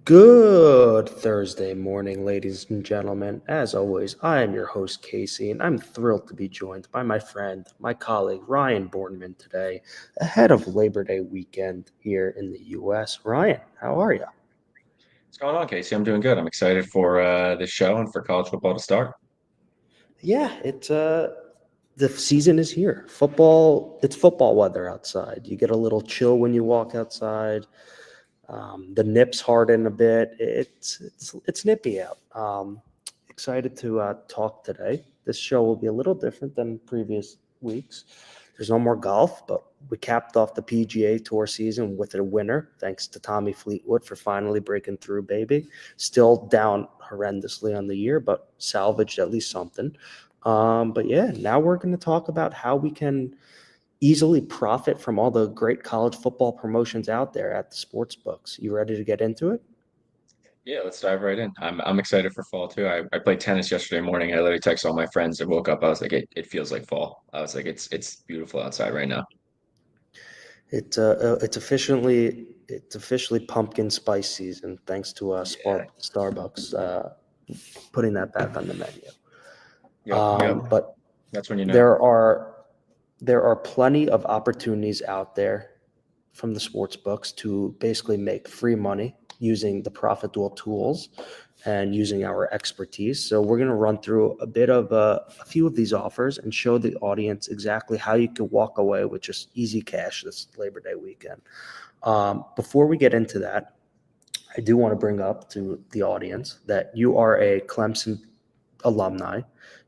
Good Thursday morning, ladies and gentlemen. As always, I am your host, Casey, and I'm thrilled to be joined by my friend, my colleague, Ryan Bourneman today, ahead of Labor Day weekend here in the U.S. Ryan, how are you? What's going on, Casey? I'm doing good. I'm excited for this show and for college football to start. Yeah, the season is here. It's football weather outside. You get a little chill when you walk outside. The nips harden a bit. It's nippy out. Excited to talk today. This show will be a little different than previous weeks. There's no more golf, but we capped off the PGA Tour season with a winner, thanks to Tommy Fleetwood for finally breaking through, baby. Still down horrendously on the year, but salvaged at least something. But yeah, now we're going to talk about how we can easily profit from all the great college football promotions out there at the sports books. You ready to get into it? Yeah, let's dive right in. I'm excited for fall too. I played tennis yesterday morning. I literally texted all my friends. I woke up. I was like, it feels like fall. I was like, it's beautiful outside right now. It's officially pumpkin spice season, thanks to Yeah. Starbucks putting that back on the menu. Yep. But That's when you know. there are there are plenty of opportunities out there from the sports books to basically make free money using the ProfitDuel tools and using our expertise. So we're going to run through a few of these offers and show the audience exactly how you can walk away with just easy cash this Labor Day weekend. Before we get into that, I do want to bring up to the audience that you are a Clemson alumni,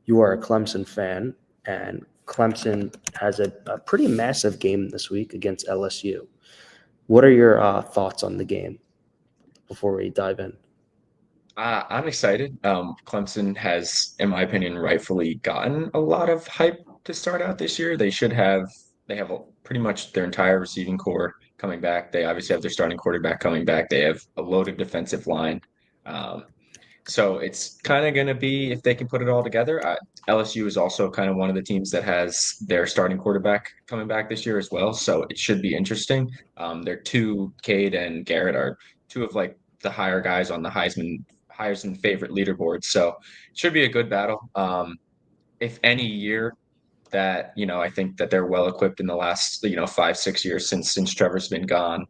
you are a Clemson fan, and Clemson has a pretty massive game this week against LSU. What are your thoughts on the game before we dive in? I'm excited. Clemson has, in my opinion, rightfully gotten a lot of hype to start out this year. They have pretty much their entire receiving core coming back. They obviously have their starting quarterback coming back. They have a loaded defensive line. Um, so it's kind of going to be if they can put it all together. LSU is also kind of one of the teams that has their starting quarterback coming back this year as well. So it should be interesting. Their two, Cade and Garrett, are two of like the higher guys on the Heisman favorite leaderboard. So it should be a good battle. If any year that, I think that they're well equipped in the last, 5, 6 years since Trevor's been gone,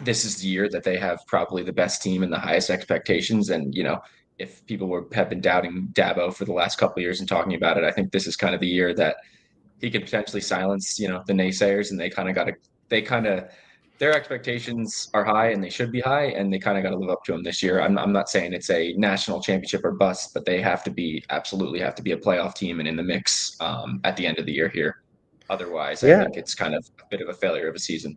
this is the year that they have probably the best team and the highest expectations. And, if people have been doubting Dabo for the last couple of years and talking about it, I think this is kind of the year that he could potentially silence, the naysayers. And they kind of, their expectations are high and they should be high, and they kind of got to live up to them this year. I'm not saying it's a national championship or bust, but they absolutely have to be a playoff team and in the mix at the end of the year here. Otherwise, I Yeah, think it's kind of a bit of a failure of a season.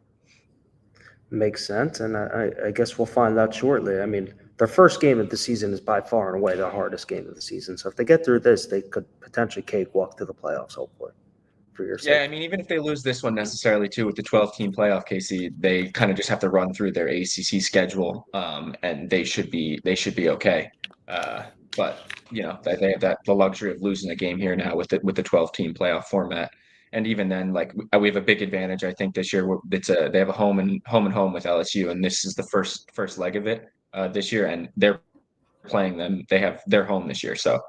makes sense, and I guess we'll find out shortly. I mean, their first game of the season is by far and away the hardest game of the season. So if they get through this, they could potentially cakewalk to the playoffs. Hopefully, for your Yeah, I sake. mean, even if they lose this one necessarily too with the 12-team playoff, Casey, they kind of just have to run through their ACC schedule, and they should be okay. Uh, but they have that the luxury of losing a game here now with the 12-team playoff format, and even then, like we have a big advantage, I think, this year. They have a home with LSU, and this is the first leg of it this year, and they're playing them. They have their home this year, so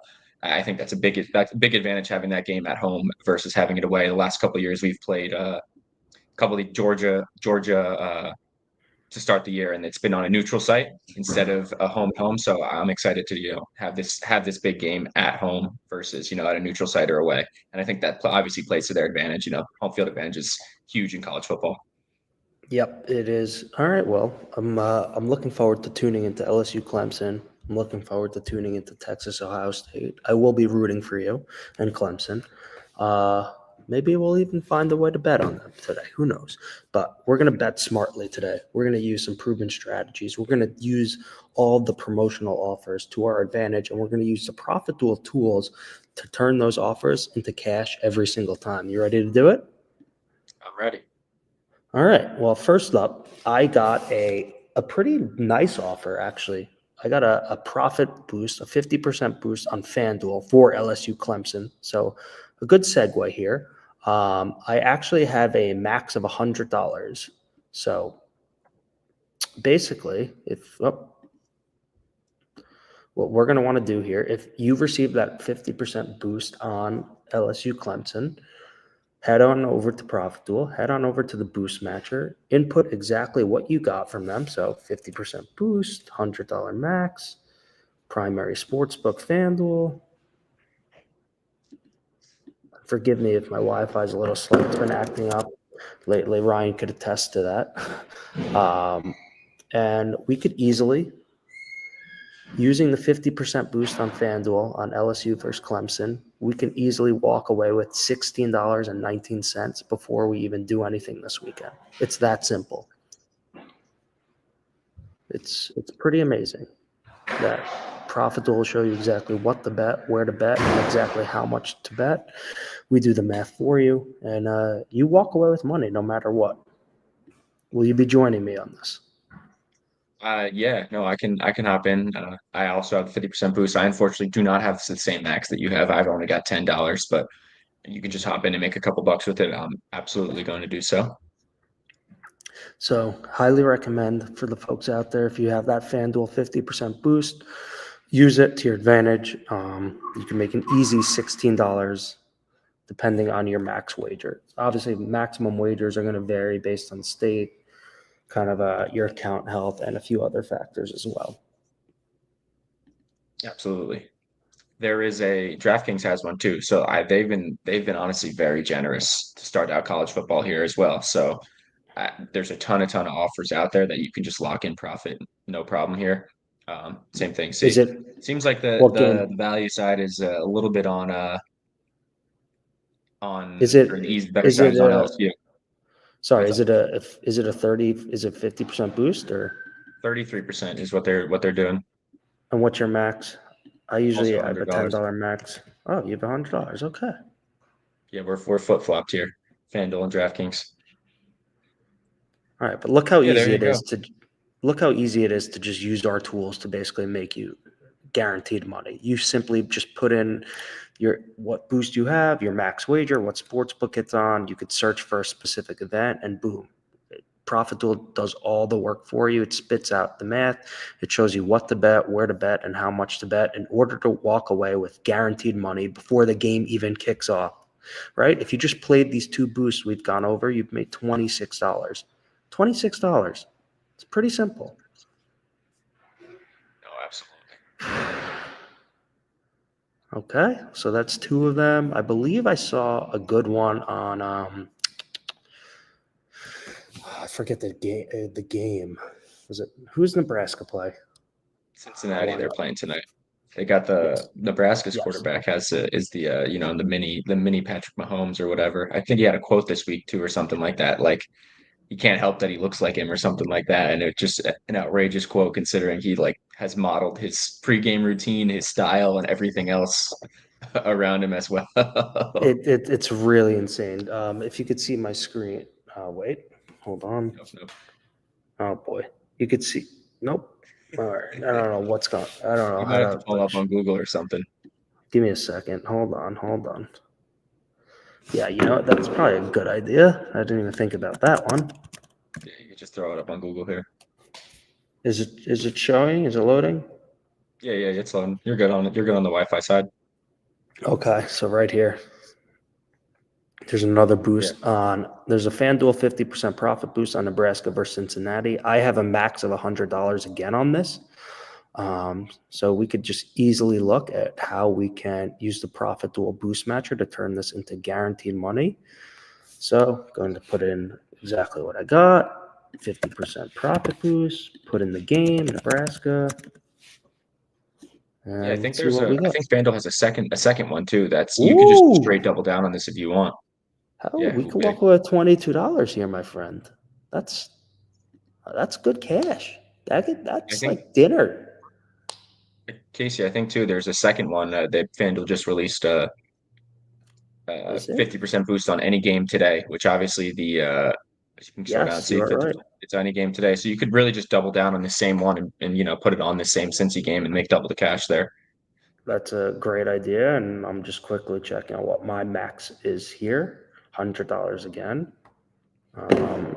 I think that's a big advantage having that game at home versus having it away. The last couple of years we've played a couple of Georgia to start the year, and it's been on a neutral site instead of a home. So I'm excited to have this big game at home versus at a neutral site or away. And I think that obviously plays to their advantage. Home field advantage is huge in college football. Yep, it is. All right. Well, I'm looking forward to tuning into LSU Clemson. I'm looking forward to tuning into Texas Ohio State. I will be rooting for you and Clemson. Uh, Maybe we'll even find a way to bet on them today. Who knows? But we're gonna bet smartly today. We're gonna use some proven strategies. We're gonna use all the promotional offers to our advantage, and we're gonna use the profit duel tools to turn those offers into cash every single time. You ready to do it? I'm ready. All right. Well, first up, I got a pretty nice offer, actually. I got a profit boost, a 50% boost on FanDuel for LSU Clemson. So a good segue here. I actually have a max of $100. So basically, what we're going to want to do here, if you've received that 50% boost on LSU Clemson, head on over to ProfitDuel, head on over to the boost matcher, input exactly what you got from them. So 50% boost, $100 max, primary sportsbook FanDuel. Forgive me if my Wi-Fi is a little slow. It's been acting up lately. Ryan could attest to that. And we could easily, using the 50% boost on FanDuel on LSU versus Clemson, we can easily walk away with $16.19 before we even do anything this weekend. It's that simple. It's pretty amazing that ProfitDuel will show you exactly what to bet, where to bet, and exactly how much to bet. We do the math for you, and you walk away with money no matter what. Will you be joining me on this? Yeah, no, I can hop in. I also have 50% boost. I unfortunately do not have the same max that you have. I've only got $10, but you can just hop in and make a couple bucks with it. I'm absolutely going to do so. So highly recommend for the folks out there, if you have that FanDuel 50% boost, use it to your advantage. You can make an easy $16 depending on your max wager. Obviously, maximum wagers are going to vary based on state, kind of your account health, and a few other factors as well. Absolutely. There is a DraftKings has one too. So they've been honestly very generous to start out college football here as well. So there's a ton of offers out there that you can just lock in profit, no problem here. Same thing. Is See, it seems like the what the, game? the value side is a little bit Is on it or the easy better is side it is on LSU. sorry, What's up? is it a 30, is it 50% boost, or 33% is what they're doing. and what's your max? I usually Also have a $100. $10 max. Oh, you have $100. Okay. Yeah, we're flip flopped here. FanDuel and DraftKings. All right, but look how Yeah, there easy you it go. is to just use our tools to basically make you guaranteed money. You simply just put in what boost you have, your max wager, what sports book it's on. You could search for a specific event, and boom, ProfitDuel does all the work for you. It spits out the math. It shows you what to bet, where to bet, and how much to bet in order to walk away with guaranteed money before the game even kicks off. Right? If you just played these two boosts we've gone over, you've made $26. $26. It's pretty simple. No, absolutely. Okay, so that's two of them. I believe I saw a good one on I forget the game. The game was it? Who's Nebraska play? I Cincinnati, want they're to. playing tonight. They got the Yes, Nebraska's yes. quarterback has is the the mini Patrick Mahomes or whatever. I think he had a quote this week too or something like that. Like you can't help that he looks like him or something like that. And it's just an outrageous quote considering he like has modeled his pregame routine, his style, and everything else around him as well. It's really insane. If you could see my screen, wait, hold on. Nope, nope. Oh boy, you could see. Nope. All right, I don't know what's going. I don't know You might how have to to. pull up on Google or something. Give me a second. Hold on, hold on. Yeah, you know what? That's probably a good idea. I didn't even think about that one. Yeah, you can just throw it up on Google here. Is it showing? Is it loading? Yeah, yeah, it's on. You're good on it. You're good on the Wi-Fi side. Okay, so right here, there's another Yeah. boost on. There's a FanDuel 50% profit boost on Nebraska versus Cincinnati. I have a max of $100 again on this. So we could just easily look at how we can use the ProfitDuel boost matcher to turn this into guaranteed money. So going to put in exactly what I got. 50% profit boost, put in the game, Nebraska, Yeah, I and think let's see what we I got. think FanDuel has a second one too. That's you could just Ooh, straight double down on this if you want. how Yeah, we ooh, could big. walk away with $22 here, my friend. That's that's good cash. I That's think like dinner. Casey, I think too. There's a second one that FanDuel just released a Is it? 50% boost on any game today, which obviously as you can scroll down and Yes, you see are 50 right. it's any game today. So you could really just double down on the same one and put it on the same Cincy game and make double the cash there. That's a great idea, and I'm just quickly checking on what my max is here. $100 again. Um,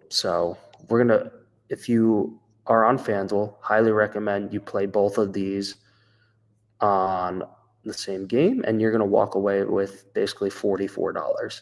so we're gonna. if you are on FanDuel, highly recommend you play both of these on the same game, and you're going to walk away with basically $44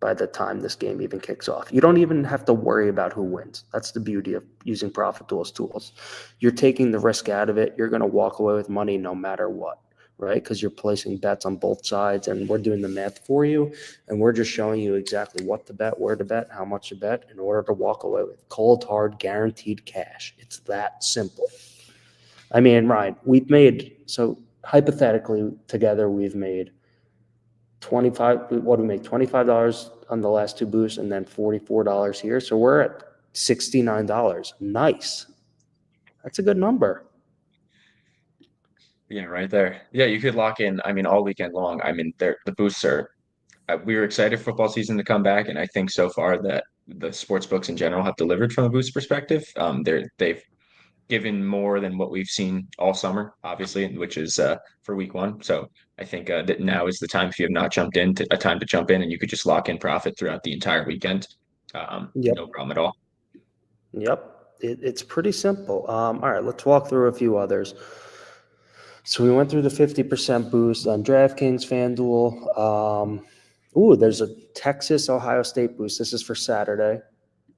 by the time this game even kicks off. You don't even have to worry about who wins. That's the beauty of using ProfitDuel's tools. You're taking the risk out of it. You're going to walk away with money no matter what, right? Because you're placing bets on both sides, and we're doing the math for you, and we're just showing you exactly what to bet, where to bet, how much to bet in order to walk away with cold, hard, guaranteed cash. It's that simple. I mean, Ryan, we've made, so hypothetically together, we've made 25, what do we make? $25 on the last two boosts and then $44 here. So we're at $69. Nice. That's a good number. Yeah, right there. Yeah, you could lock in, I mean, all weekend long. I mean, the boosts are, we were excited for football season to come back, and I think so far that the sports books in general have delivered from a boost perspective. They've given more than what we've seen all summer, obviously, which is for week one. So I think that now is the time, if you have not jumped in, a time to jump in, and you could just lock in profit throughout the entire weekend. Yep. No problem at all. Yep. It's pretty simple. All right, let's walk through a few others. So we went through the 50% boost on DraftKings, FanDuel. There's a Texas Ohio State boost. This is for Saturday.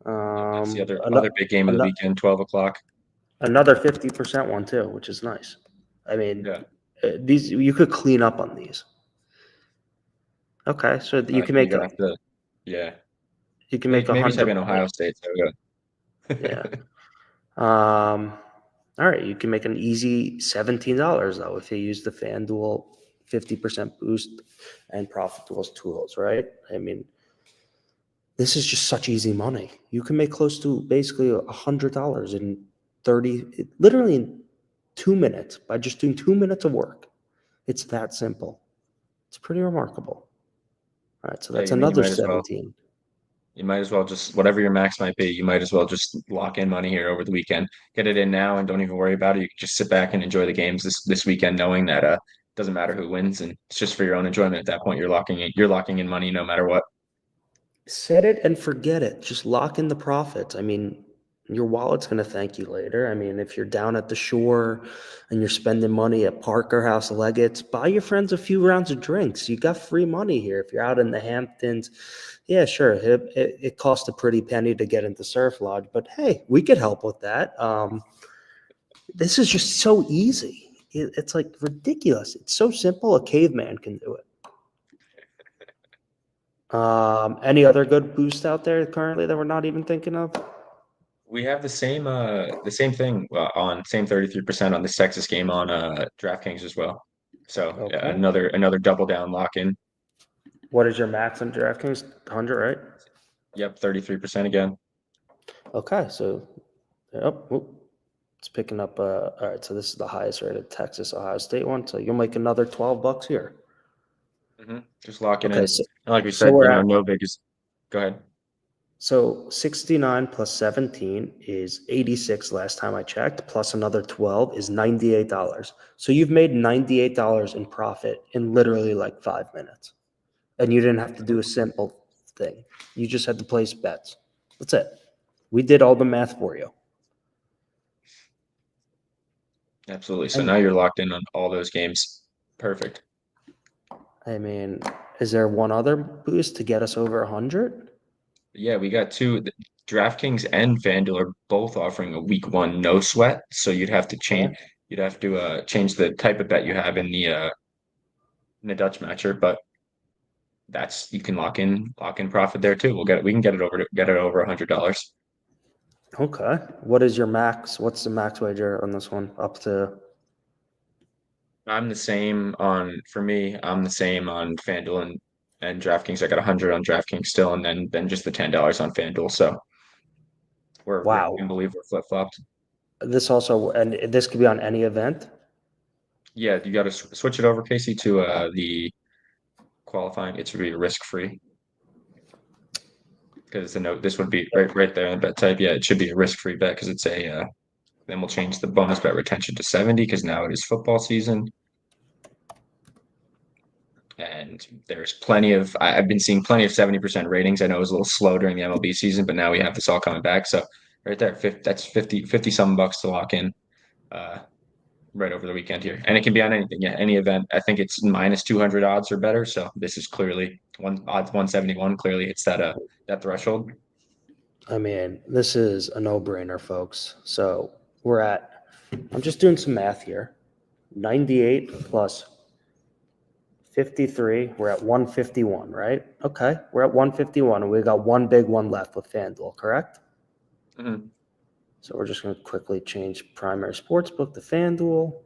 That's the other big game of the weekend, 12 o'clock. Another 50% one too, which is nice. I mean, Yeah. these you could clean up on these. Okay, so you can You're make gonna have to, yeah. you can make Maybe type 100. in Ohio State. So Yeah. All right, you can make an easy $17 though if you use the FanDuel 50% boost and ProfitDuel's tools, right? I mean, this is just such easy money. You can make close to basically $100 in 30, literally in 2 minutes by just doing 2 minutes of work. It's that simple. It's pretty remarkable. All right, so Yeah, that's you mean another 17. you might as well just whatever your max might be, you might as well just lock in money here over the weekend. Get it in now and don't even worry about it. You can just sit back and enjoy the games this weekend, knowing that doesn't matter who wins, and it's just for your own enjoyment at that point. You're locking in money no matter what. Set it and forget it. Just lock in the profits. I mean, your wallet's going to thank you later. I mean, if you're down at the shore and you're spending money at Parker House Leggett's, buy your friends a few rounds of drinks. You got free money here. If you're out in the Hamptons, yeah, sure. It costs a pretty penny to get into Surf Lodge, but hey, we could help with that. This is just so easy. It's like ridiculous. It's so simple. A caveman can do it. Any other good boost out there currently that we're not even thinking of? We have the same thing on same 33% on this Texas game on DraftKings as well. So yeah, Okay. another double down lock in. What is your max on DraftKings? 100, right? Yep, 33% again. Okay, so yep, it's picking up. All right, so this is the highest rated Texas Ohio State one. So you'll make another $12 here. Just locking Okay, in. so, And like we so said, we're at no big is. Go ahead. so 69 plus 17 is 86 last time I checked, plus another 12 is $98. So you've made $98 in profit in literally like 5 minutes. And you didn't have to do a simple thing. You just had to place bets. That's it. We did all the math for you. Absolutely. So And now you're locked in on all those games. Perfect. I mean, is there one other boost to get us over 100? Yeah, we got two. DraftKings and FanDuel are both offering a week one no sweat. So Okay. you'd have to change the type of bet you have in the Dutch matcher, but that's you can lock in profit there too. We can get it over $100. Okay. What is your max? What's the max wager on this one? Up to I'm the same on for me, I'm the same on FanDuel and DraftKings. I got 100 on DraftKings still, and then just the $10 on FanDuel. So I wow. can believe we're flip-flopped. This also, and this could be on any event. Yeah, you got to switch it over, Casey, to the qualifying. It's really risk-free because it's a note. This would be right there in bet type. Yeah, it should be a risk-free bet because it's a then we'll change the bonus bet retention to 70 because now it is football season. And there's I've been seeing plenty of 70% ratings. I know it was a little slow during the MLB season, but now we have this all coming back. So right there. That's 50 some bucks to lock in right over the weekend here. And it can be on anything. Yeah, any event. I think it's minus 200 odds or better. So this is clearly odds 171. Clearly it's that threshold. I mean, this is a no-brainer, folks. So I'm just doing some math here. 98 plus 53, we're at 151, right? Okay, we're at 151, and we got one big one left with FanDuel, correct? Mhm. So we're just going to quickly change primary sportsbook to FanDuel.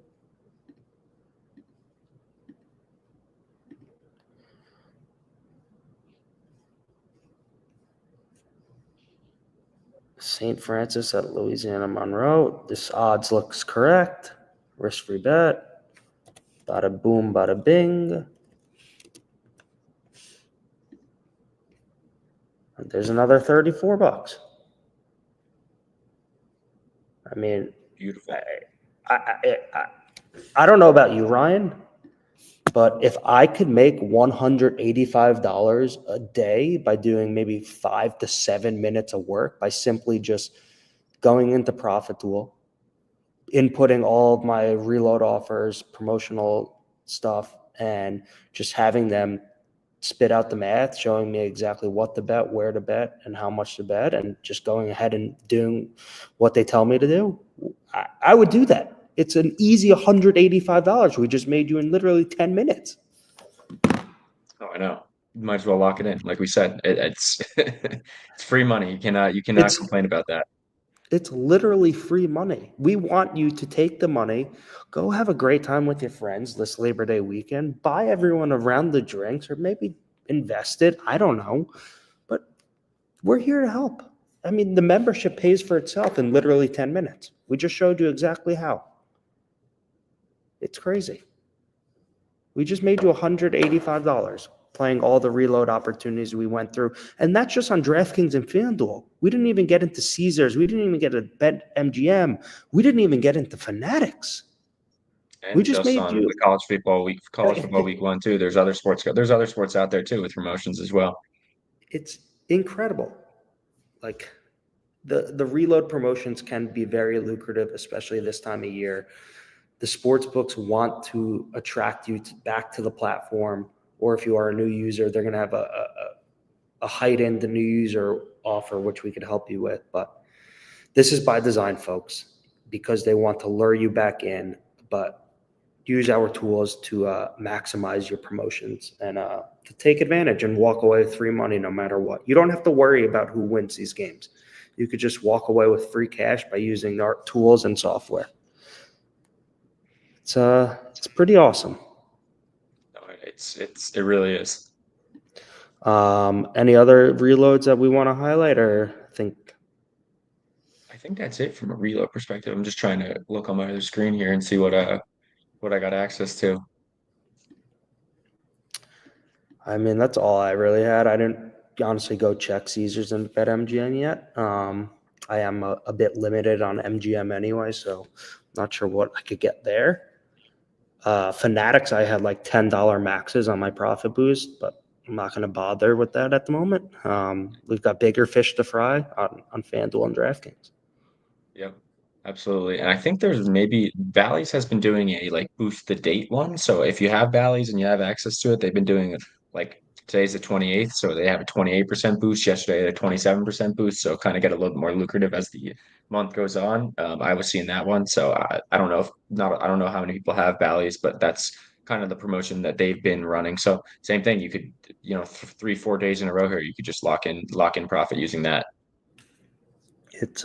St. Francis at Louisiana Monroe. This odds looks correct. Risk-free bet. Bada boom, bada bing. And there's another 34 bucks. I mean, Beautiful. I don't know about you, Ryan, but if I could make $185 a day by doing maybe 5 to 7 minutes of work by simply just going into ProfitDuel, inputting all of my reload offers, promotional stuff, and just having them spit out the math, showing me exactly what to bet, where to bet, and how much to bet, and just going ahead and doing what they tell me to do, I would do that. It's an easy $185 we just made you in literally 10 minutes. Oh, I know. Might as well lock it in. Like we said, it's it's free money. You cannot It's complain about that. It's literally free money. We want you to take the money, go have a great time with your friends this Labor Day weekend, buy everyone around the drinks, or maybe invest it. I don't know. But we're here to help. I mean, the membership pays for itself in literally 10 minutes. We just showed you exactly how. It's crazy. We just made you $185 playing all the reload opportunities we went through. And that's just on DraftKings and FanDuel. We didn't even get into Caesars. We didn't even get to Bet MGM. We didn't even get into Fanatics. We And just just made on you. the college football week one too. There's other sports out there too with promotions as well. It's incredible. Like the reload promotions can be very lucrative, especially this time of year. The sports books want to attract you back to the platform, or if you are a new user, they're going to have a heightened new user offer, which we could help you with. But this is by design, folks, because they want to lure you back in, but use our tools to maximize your promotions and to take advantage and walk away with free money no matter what. You don't have to worry about who wins these games. You could just walk away with free cash by using our tools and software. It's pretty awesome. It really is. Any other reloads that we want to highlight, or I think that's it from a reload perspective. I'm just trying to look on my other screen here and see what I got access to. I mean, that's all I really had. I didn't honestly go check Caesars and BetMGM yet. I am a bit limited on MGM anyway, so not sure what I could get there. Fanatics, I had like $10 maxes on my profit boost, but I'm not going to bother with that at the moment. We've got bigger fish to fry on FanDuel and DraftKings. Yep, absolutely. And I think there's maybe Bally's has been doing a like boost the date one. So if you have Bally's and you have access to it, they've been doing it like today's the 28th. So they have a 28% boost. Yesterday, they had a 27% boost. So kind of get a little more lucrative as the month goes on. I was seeing that one. So I don't know I don't know how many people have Bally's, but that's kind of the promotion that they've been running. So same thing. You could, 3, 4 days in a row here, you could just lock in profit using that. It's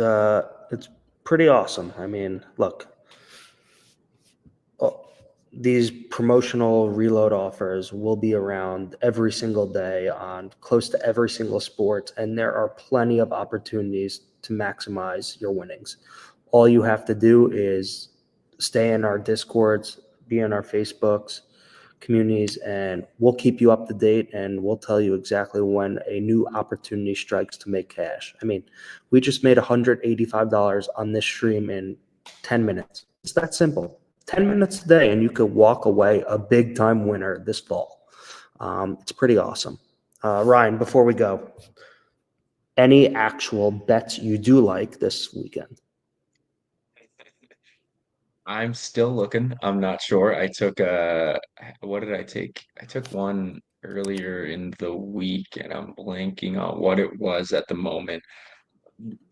pretty awesome. I mean, look, these promotional reload offers will be around every single day on close to every single sport, and there are plenty of opportunities to maximize your winnings. All you have to do is stay in our Discords, be in our Facebooks, communities, and we'll keep you up to date, and we'll tell you exactly when a new opportunity strikes to make cash. I mean, we just made $185 on this stream in 10 minutes. It's that simple. 10 minutes a day, and you could walk away a big time winner this fall. It's pretty awesome. Ryan, before we go, any actual bets you do like this weekend? I'm still looking. I'm not sure. I took what did I take? I took one earlier in the week and I'm blanking on what it was at the moment.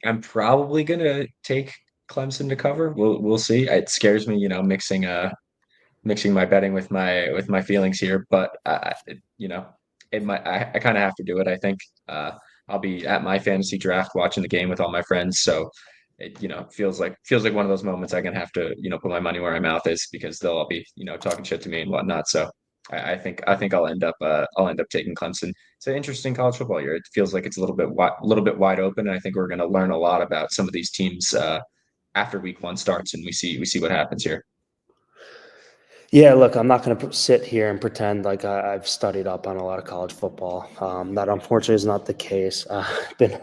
I'm probably gonna take Clemson to cover. We'll see. It scares me, mixing my betting with my feelings here, but it might. I kind of have to do it. I think I'll be at my fantasy draft watching the game with all my friends, so it feels like one of those moments I'm gonna have to put my money where my mouth is because they'll all be talking shit to me and whatnot. So I think I'll end up taking Clemson. It's an interesting college football year. It feels like it's a little bit wide open, and I think we're gonna learn a lot about some of these teams after week one starts, and we see what happens here. Yeah, look, I'm not going to sit here and pretend like I've studied up on a lot of college football. That unfortunately is not the case. I've been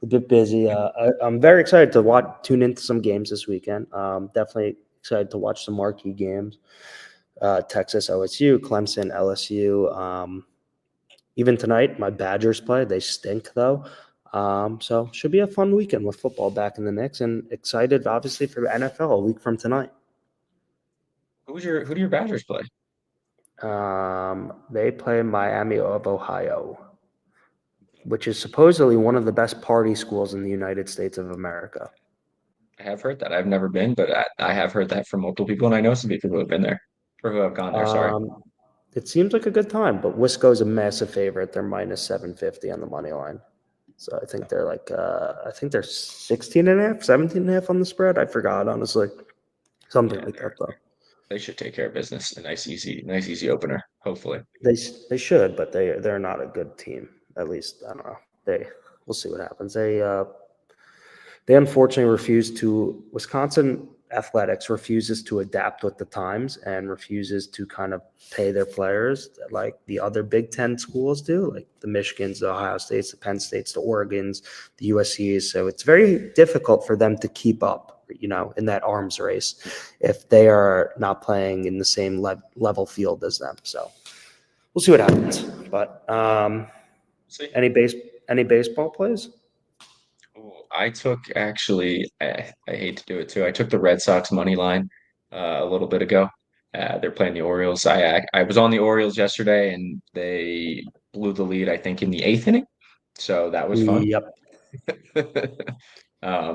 a bit busy. I'm very excited to tune into some games this weekend. Definitely excited to watch some marquee games. Texas, OSU, Clemson, LSU. Even tonight, my Badgers play. They stink though. So should be a fun weekend with football back in the mix, and excited obviously for the NFL a week from tonight. Who do your Badgers play? They play Miami of Ohio, which is supposedly one of the best party schools in the United States of America. I have heard that. I've never been, but I have heard that from multiple people, and I know some people who have been there or who have gone there. Sorry. Um, it seems like a good time, but Wisco's a massive favorite. They're minus 750 on the money line. So I think they're I think they're 16 and a half, 17 and a half on the spread. I forgot, honestly. Something Yeah, like that, though. they should take care of business. A nice easy opener. Hopefully. They should, but they're not a good team. At least I don't know. We'll see what happens. They unfortunately Wisconsin athletics refuses to adapt with the times and refuses to kind of pay their players like the other Big Ten schools do, like the Michigans, the Ohio States, the Penn States, the Oregons, the USCs. So it's very difficult for them to keep up, in that arms race if they are not playing in the same level field as them. So we'll see what happens. But See. any base any baseball plays? Oh, I took actually. I hate to do it too. I took the Red Sox money line a little bit ago. They're playing the Orioles. I was on the Orioles yesterday, and they blew the lead. I think in the eighth inning. So that was fun. Yep.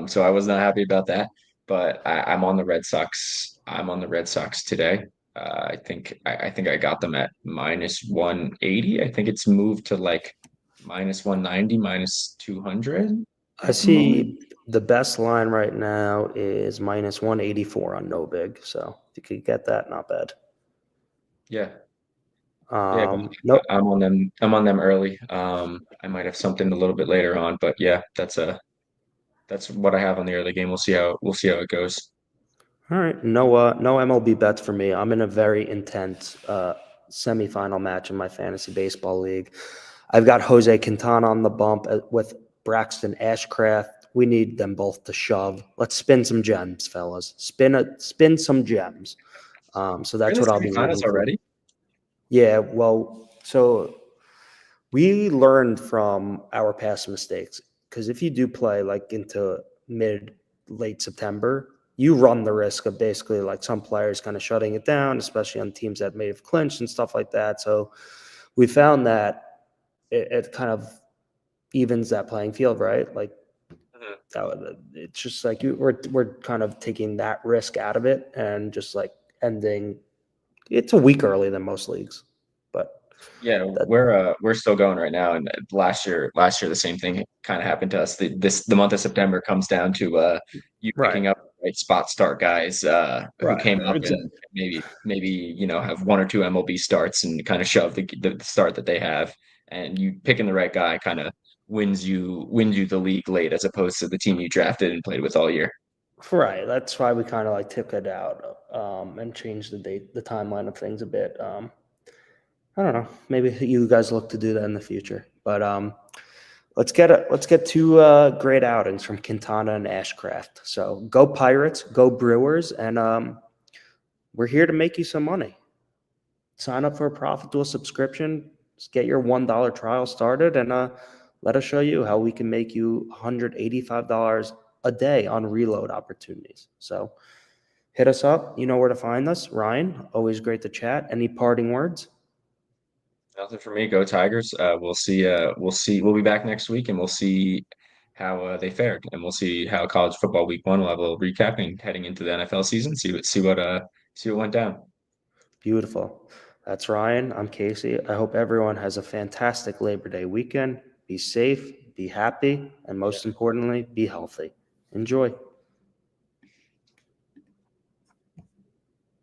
So I was not happy about that, but I'm on the Red Sox. I'm on the Red Sox today. I think I got them at minus 180. I think it's moved to like minus 190, minus 200 I at the moment. see the best line right now is minus 184 on no big. So if you could get that, not bad. Yeah, yeah. No, I'm on them. I'm on them early. I might have something a little bit later on, but yeah, that's what I have on the early game. We'll see how it goes. all right. No MLB bets for me. I'm in a very intense semifinal match in my fantasy baseball league. I've got Jose Quintana on the bump with Braxton Ashcraft. We need them both to shove. Let's spin some gems, fellas. Spin some gems. So You're in that's the what I'll be semifinals rooting for. already. Yeah, well, so we learned from our past mistakes because if you do play like into late September, you run the risk of basically like some players kind of shutting it down, especially on teams that may have clinched and stuff like that. So we found that it kind of evens that playing field, right? Like Mhm. it's just like we're kind of taking that risk out of it and just like ending. It's a week early than most leagues, but Yeah, that we're still going right now, and last year the same thing kind of happened to us. The month of September comes down to you right, picking up the right spot start guys who right, came up and exactly. maybe have one or two MLB starts and kind of shove the start that they have, and you picking the right guy kind of wins you the league late as opposed to the team you drafted and played with all year. Right. That's why we kind of like took it out and changed the timeline of things a bit. I don't know. Maybe you guys look to do that in the future. But let's get two great outings from Quintana and Ashcraft. So go Pirates, go Brewers, and we're here to make you some money. Sign up for a ProfitDuel subscription. Just get your $1 trial started, and Let us show you how we can make you $185 a day on reload opportunities. So hit us up. You know where to find us. Ryan, always great to chat. Any parting words? Nothing for me. Go Tigers. We'll see. We'll see. We'll be back next week, and we'll see how they fared, and we'll see how college football week one. We'll have a little recapping heading into the NFL season. See what went down. Beautiful. That's Ryan. I'm Casey. I hope everyone has a fantastic Labor Day weekend. Be safe, be happy, and most importantly, be healthy. Enjoy.